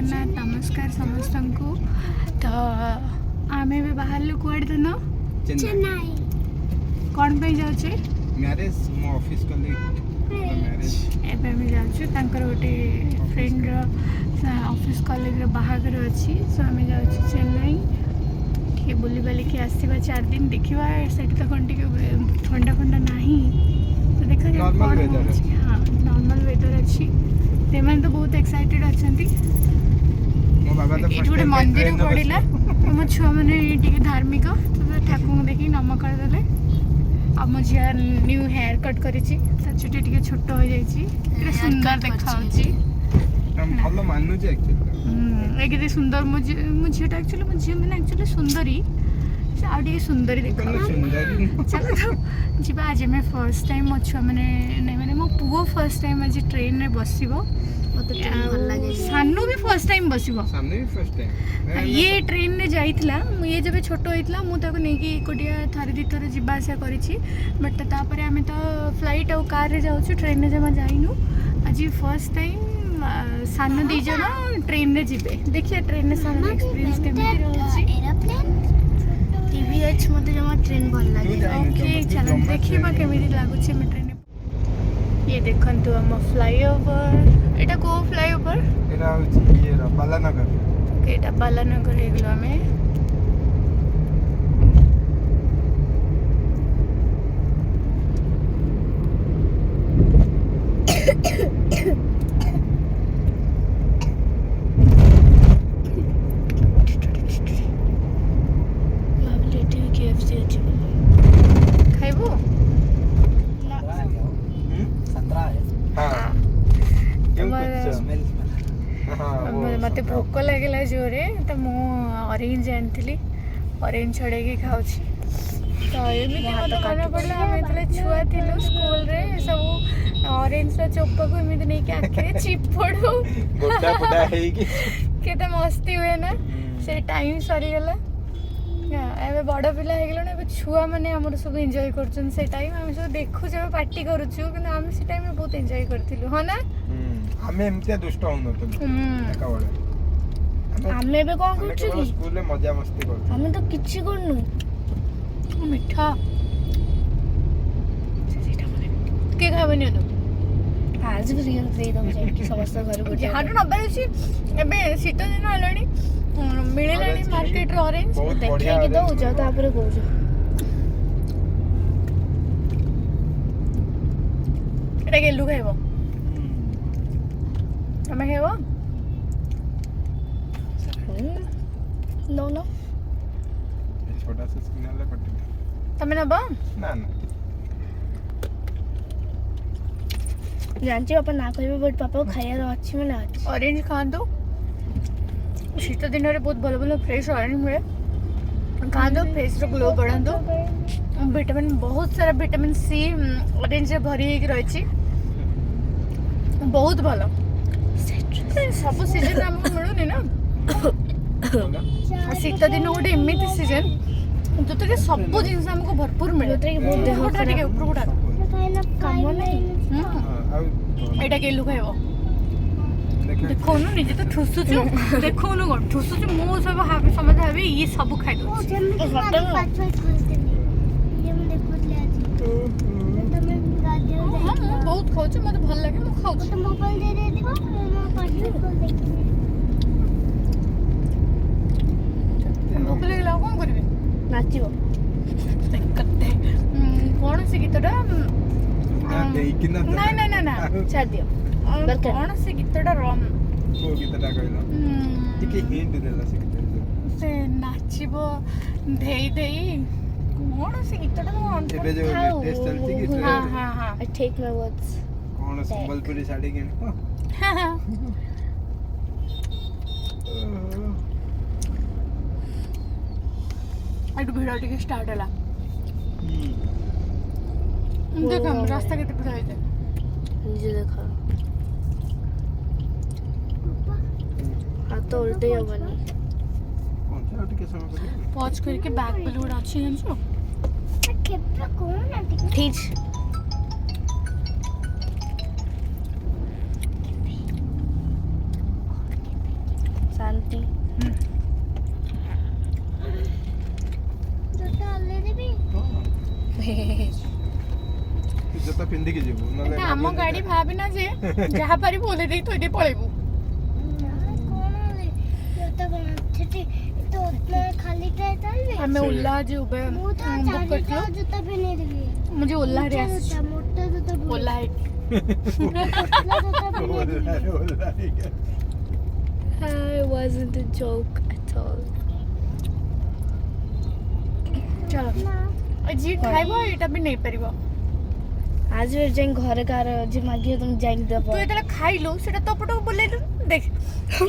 जगन्नाथ नमस्कार समस्त को। तो आम भी बाहर कौड़ दिन चेन्नई कौन पे जाऊे मैरिज मो ऑफिस कलीग मैरिज एबे हम जाऊँ तांकर गोटे फ्रेंड ऑफिस कलीग बाहागर अच्छी सो आम जाऊँ चेन्नई टे बुली बालिकी आसवा 4 दिन देखा से तो कौन टे ठंडा फंडा ना तो देखा जाए हाँ नॉर्मल वेदर अच्छी ते तो बहुत एक्साइटेड अच्छा ये गोटे मंदिर पड़ा मो छुआ मैंने धार्मिक तो ठाकुर देखिए नम करदे आ मो झील न्यू हेयर कट कर चुटी टे छोट हो जाए सुंदर देखा भल मानुच एक्चुअली सुंदर मो झीटा एक्चुअली मो झी मैंने एक्चुअली सुंदरी से आगे सुंदरी देख चलो तो जी आज मैं फर्स्ट टाइम मो छुआ मैंने मैंने मो पुओ फर्स्ट टाइम आज ट्रेन में बसो सानू भी फर्स्ट टाइम बसो ये ट्रेन में जाइला ये जब छोट होता मुझे नहीं एकोटिया थरे दी थर जावासा बट तापर आम तो फ्लाइट आउ कार रे जाऊँ ट्रेन में जमा जाइनु आज फर्स्ट टाइम सान दी जन ट्रेन में जीवे देखिए ट्रेन में सान एक्सपीरियंस टीवीएच मते जमा ट्रेन भल लागे ओके चलो देखिबा केमिति लागुछि हम ट्रेन ये देखंतु हम फ्लाईओवर एटा को फ्लाईओवर एटा होछि ये बालानगर ओके एटा बालानगर हेगलो हमें मत भोक लगे जोरे तो मु ऑरेंज आनी ऑरेंज छड़े खाऊँ तो एमती मत मन पड़ा आम छुआ थी स्कूल रे सब ऑरेंज चोपा को एमती नहीं आखिरी चिपड़ू केते मस्ती हुए ना से टाइम सरीगला एवं बड़ पिला हो छुआ मैंने आम सब एंजॉय कर टाइम आम सब देखु पार्टी करुचु कि आम से टाइम बहुत एंजॉय करूँ हाँ ना हमें एमती दुष्ट आमे बे कोन करछु की स्कूल में मजा मस्ती करछु हमें तो किछि करनु मिठा के खाबनी तो आज भी रियल दे दम जाय कि समस्त घर गुटे हाटो नबर अछि एबे शीत दिन हलाणी मिलेलाणी मार्केट रे ऑरेंज देखै कि दो जा तापर कहू एटा गेलु खाइबो हमें खाइबो नो नो छोटा सा सिग्नल है पट्टी तमे नबो ना ना जानची पापा ना कहबे बट पापा को खाइयार अच्छी माने अच्छी ऑरेंज खांदो शीत दिन रे बहुत भलो भलो फ्रेश ऑरेंज मिले खांदो फेस रो ग्लो बढ़ांदो विटामिन बहुत सारा विटामिन सी ऑरेंज रे भरी हेक रहिछि बहुत भलो सब सीजन हमको मिलुनी ना शीत दिन गोटे एमती सीजन जो कि सब जिन हमको भरपूर मिले एटा केलु खाइबो देखौनु निजे तो ठुसुचु देखौनु कोन ठुसुचु मो सब हाबी समझ हाबी ये सब खाइ दो बहुत खाऊ मत भल लगे मु खाऊ मोबाइल दे दे देखो भोक लगे कौन करेंगे नाचिबो कौन से गीतटा ना ना ना ना छाड़ दियो कौन से गीतटा रम को गीतटा कहला टिके हिंट देला से नाचिबो धेई धेई कौन से गीतटा तो एबे जो टेस्ट चलती कि हां हां हां आई टेक माय वर्ड्स कौन संबलपुरी साड़ी के हां आइटू भिड़ा टिके स्टार्ट होला देखो रास्ता केते बुझा जाए नीचे देखा हाथ तो उल्टे ही बनी कौन सा टिके समय पॉज करके बैक पे लोड अच्छी है जो केपरा कौन है ठीक ଜୋତା ପିନ୍ଧିକି ଯିବୁ ନହେଲେ ଆମ ଗାଡି ଭାବିନା ଯେ ଯାହା ପାରିବୁ ଓଲେ ଦେଇ ଥୋଇ ଦେଇ ପଳେଇବୁ। ଆମେ ଓଲା जो बुक करथिलु मुझे ओला रे ओला है it wasn't a joke at all. चलो जी खाइबो एटा भी नहीं परिबो आज वे जाई घर कार जे मागियो तुम जाई दबो तू एतला खाइलो सेटा तपटो बोलेलु देख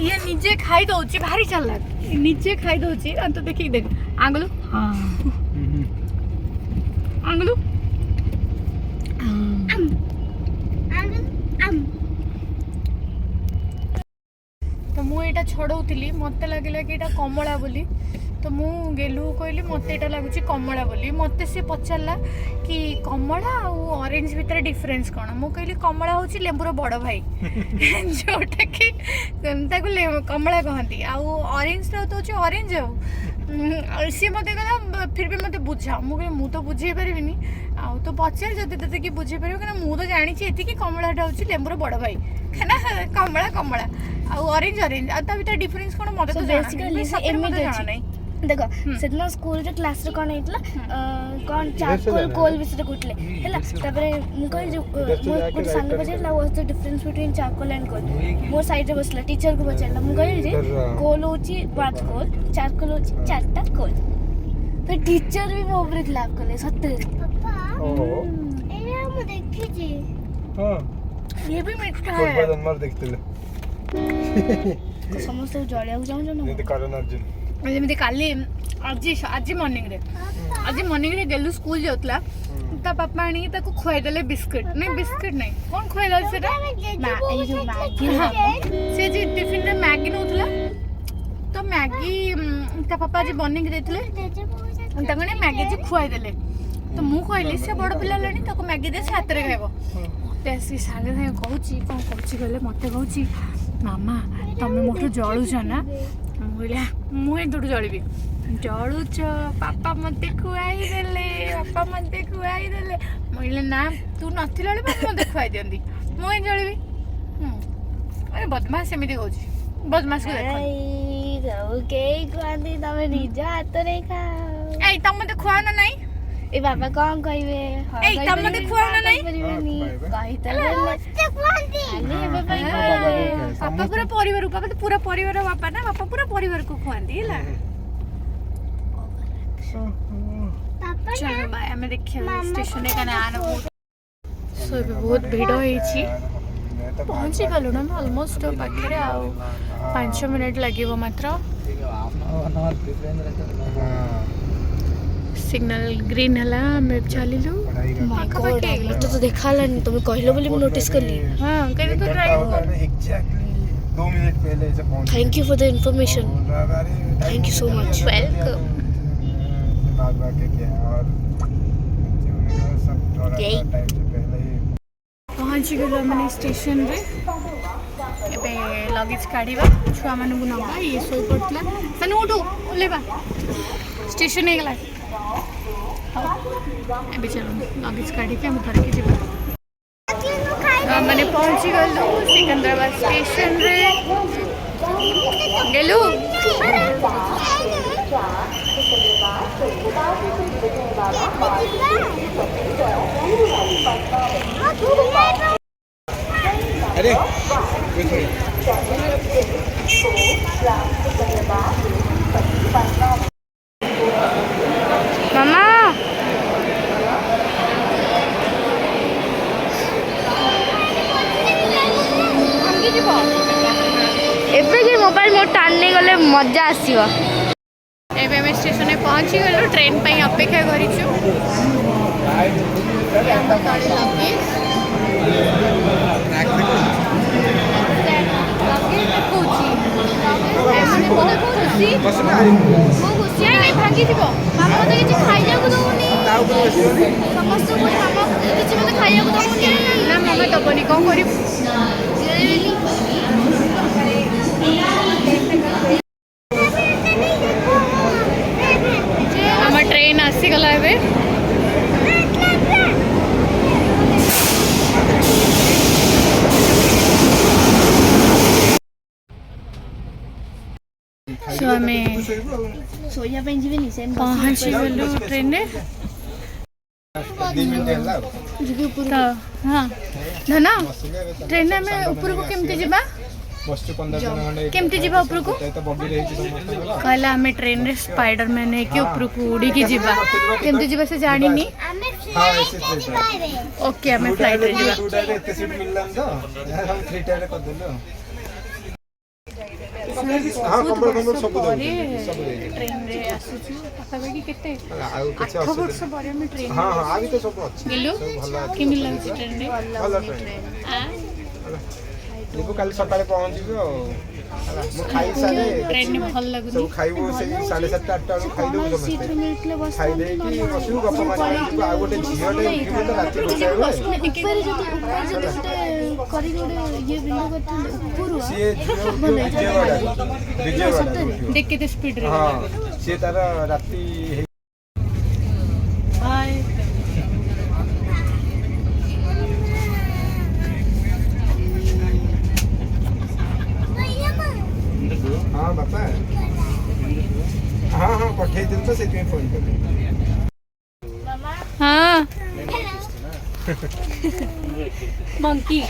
ये निजे खाई दउची भारी चालाक निजे खाई दउची आ तो देखि देख आंगलू हां आंगलू तो मु एटा छड़ौतिली मते लागिला कि एटा कमला बोली तो मु गेलु कहली मते एटा लागुची कमला बोली मते से पचारला कि कमला आ ऑरेंज भीतर डिफरेंस कोन मु कहली कमला होची लेंबुर बड़ भाई जोटा कि ताको कमला कहंती आ ऑरेंज तो होची ऑरेंज आ सी मते कहला फिर भी मते बुझा मु कहली मु तो बुझे परिबिनी आ तो पचार जदि तते कि बुझे परिबो कि मु तो जानि छी एति कि कमलाटा होची लेंबुर बड़ भाई खाना कमला कमला आ ऑरेंज ऑरेंज आ ता भीतर डिफरेंस कोन मते तो बेसिकली एमी जाना नहीं देखो सेदिन स्कूल रे क्लास रे कोन हेतला कोन चारकोल कोल विषय कोटले हला तबरे मु कहल जो मोर संग बजेला was the difference between charcoal and coal मोर साइड रे बसला टीचर को बचेला मु कहल जे कोल होची 5 कोल चारकोल होची 4टा कोल तो टीचर भी मो ऊपर क्लास करले सत्य पापा एया मु देखि जे हां ये भी मिठा कोल है बदन मार देखतिले समस्त जळिया जाऊ जो ये करण अर्जुन जेମିତି କାଲି ଆଜି ମର୍ଣ୍ଣିଂରେ ଗେଲୁ ସ୍କୁଲ ଯାଉଥିଲା ତା ବାପା ଆଣିକି ତାକୁ ଖୁଆଇଦେଲେ ବିସ୍କିଟ୍ ନାଇଁ ବିସ୍କିଟ୍ ନାଇଁ କ'ଣ ଖୁଆଇଦେଲେ ସେଟା ଏଇ ଯୋଉ ମ୍ୟାଗି ସେ ଯେ ଟିଫିନରେ ମ୍ୟାଗି ନେଉଥିଲା ତ ମ୍ୟାଗି ତା ବାପା ଆଜି ବନେଇକି ଦେଇଥିଲେ ତାକୁ ଆଣି ମ୍ୟାଗି ଆଜି ଖୁଆଇଦେଲେ ତ ମୁଁ କହିଲି ସେ ବଡ଼ ପିଲା ହେଲାଣି ତାକୁ ମ୍ୟାଗି ଦେଇ ସେ ହାତରେ ଖାଇବ ମତେ ଆସି ସାଙ୍ଗେ ସାଙ୍ଗେ କହୁଛି କ'ଣ କହୁଛି କହିଲେ ମତେ କହୁଛି ମାମା ତମେ ମୋଠୁ ଜଳୁଛ ନା बोला मुझे दूर जलबी जलुच पापा मत खुआई देले पापा मत खुआई देले बोले ना तू नथिला मत खुआई दियंती मुझे जलबी अरे बदमाश सेमिति कहूची बदमाश को देखो के खुआंती तमे निज हाथ रे खाओ ए तम मते खुआना नहीं ए बाबा कोन कहिबे ए तम मते खुआना नहीं कहि त मस्त खुआंती आले हेबे पई पापा पूरा परिवार पापा तो पूरा परिवार पापा ना पापा पूरा परिवार को खुआंती हैला चलो बाय हमें देखिए स्टेशन का नाम सो बहुत भीड़ होईची पहुंची गलु ना ऑलमोस्ट पाखरे आ 5 मिनट लागेबो मात्र सिग्नल ग्रीन हला मैं चलिलु मत तो देखालानी तुम कहलो बोली मैं नोटिस करली हां कहीं तो ड्राइव एग्जैक्टली 2 मिनट पहले से पहुंच thank you for the information thank you so much welcome बात के क्या और सब थोड़ा टाइम से पहले ही पहुंच गलो मैंने स्टेशन रे एबे लगेज काढिबा छुआ मानू नबा ये सो पड़तला सनु उठो लेबा स्टेशन हे गला एबे चलो लगेज काढी के हम घर के जेबा मैंने पहुंची गलो सिकंदराबाद स्टेशन रे गेलु अरे मामा एबे जे मोबाइल मोर टान्ने गले मजा आसीबो एबे हम स्टेशन में पहुंची गलो ट्रेन पे अपेक्षा करिछु भांगी थी मामा मत किसी खाइया दौनी समस्त मामा किसी मत खाइया दौनी ना मामा दबनी कौन कर आम ट्रेन आसीगला एबे आमे सोया पे जीवेनी सेम पहुँची गलु ट्रेन रे तो हाँ ना ट्रेन में ऊपर को केमती जीवा केमती जीवा ऊपर को कहला आमे ट्रेन रे स्पाइडरमैन है कि ऊपर को उड़ी की जीवा केमती जीवा से जानी नी ओके आमे फ्लाइट रे जीवा ट्रेन रे आसुछु पाखापाखि केते 8 वर्ष पर हम ट्रेन हां हां आबी तो सब अछि गेलु कि मिलला ट्रेन रे भलो ट्रेन आ देखो कल सकाळे पहुंचीबो मो खाई सारे ट्रेन में भल लागु सब खाइबो से 7:30 8 टा खाइ देबो समस्त खाइ दे कि बसु गप मारि आ गोटे झियोटे इबे तो राती बसाइबो ऊपर जो करी गोटे ये बिंदु करते ऊपर से विजयवाड़ा देख के स्पीड रे हां से तार राती हाय हाँ बापा हाँ हाँ पठे दिन तो से फोन कर हाँ मंकी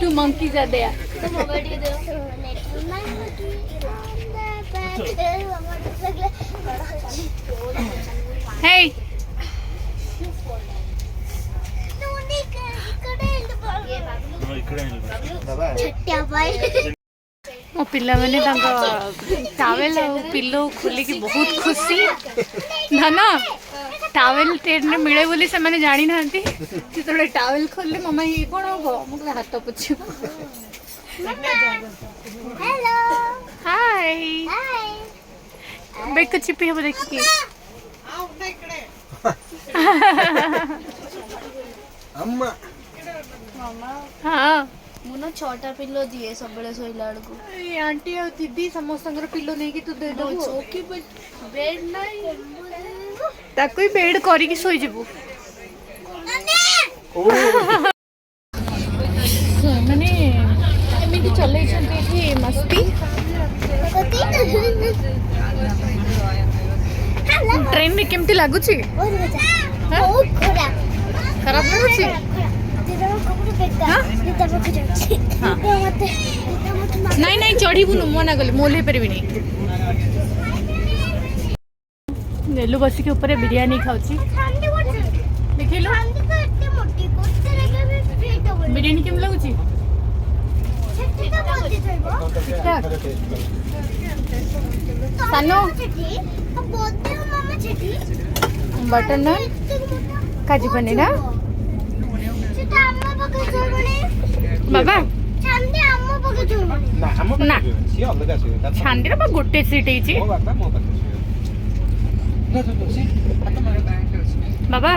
तू मंकी जा दे हे मो पिला मैंने टावेल पिलो खोलिकी बहुत खुशी ना ना टावेल ट्रेन में मिले बोली से मैंने जानी ना जो टावेल खोलले मामा ये कौन हम मुझे हाथ पोछ हेलो हाय बेक चिपी हम देखिए अम्मा हाँ मुनो छोटा पिल्लो दिए सब बड़े सोइला को ए आंटी और दीदी समस्त संगर पिल्लो नहीं कि तू दे दो ओके बेड नहीं ताको बेड करी की सोई जेबो माने एमिति चलै छथि एठी मस्ती ट्रेन में केमती लागु छी बहुत खराब लागु छी नहीं नहीं चढ़ीबुनु मना कले मोले परबी नहीं नेलु बसी के ऊपर बिरयानी खाउची देखिलो बिरयानी केम लागुची सानो बटर नान काजू पनीर ना बाबा ना छांदी रे गोटे सीट है बाबा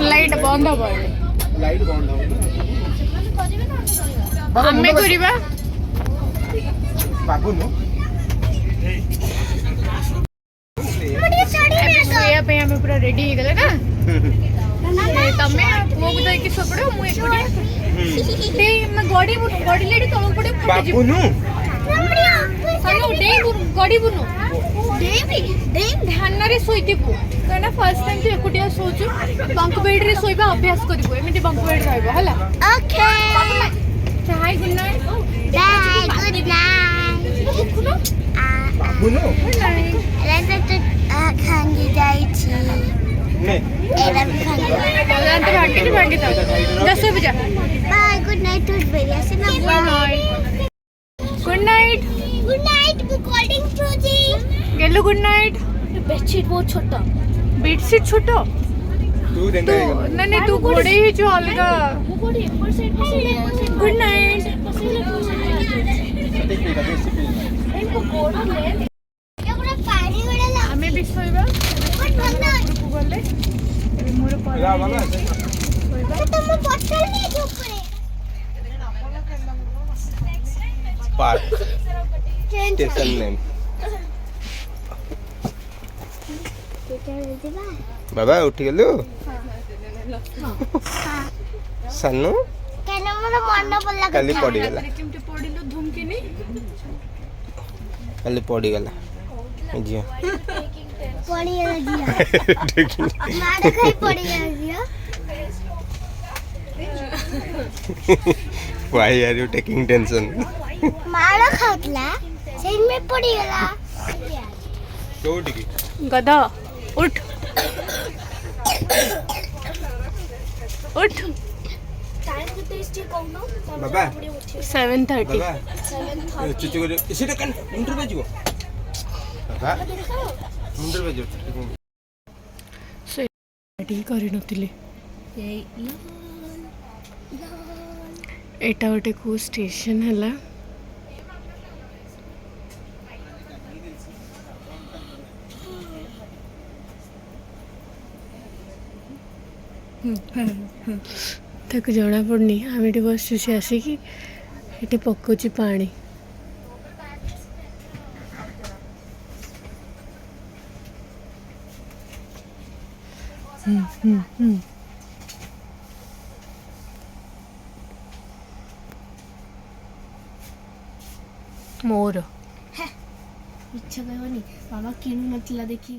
लाइट बंद हो लाइट बंद हो आमे करिबा बाबू नो सोया पे हमें पूरा रेडी हो गले ना तमे वो को दे कि सपड़ो मु एकोडी दे मैं गाड़ी लेडी तळ पडे बाबू नो सानो दे गाड़ी बुनु दे ध्यान रे सोइतिबु कना फर्स्ट टाइम तू एकोडिया सोचु बंक बेड रे सोइबा अभ्यास करिबो एमिति बंक बेड रहइबो हला okay hi good night bye good night कुनो बाबू नो रेंट खांगी जाई छी ने एरा भी खांगी तो भांगी तो 10 बजे बाय गुड नाइट टू बेरिया से ना गुड नाइट वो कोल्डिंग फ्रोजी गेलो गुड नाइट बेडशीट बहुत छोटा बेडशीट छोटा तू देंगे नहीं तू घोड़े ही जो अलगा वो घोड़े ऊपर साइड पे गुड नाइट इनको घोड़ा ले ये पूरा पानी वाला हमें भी सोइबा को बोले मोर पर रा वाला सोइबा तो मैं बॉटल नहीं ऊपर पार्क स्टेशन नेम बाबा उठी गलु सानू केन मन मन पड़ला काली पड़ी गला केमते पडिलो धुमकिनी काली पड़ी गला जिया पड़ी जिया मार खाई पड़ी जिया Why are you taking tension? मार खातला सेन में पड़ी गला कोउठी की गधा उठ उठ टाइम कितने इसकी कहूं ना बाबा 7:30 बाबा चुचु कर इसीटा कन मुंडर बजियो बाबा मुंडर बजियो से टी करि नथिले एटा गोटे को स्टेशन है ताको जना पड़नी आम ये बस आसिकी ये पकोची पानी मोर इच्छा कहनी मामा किणु नथिला देखी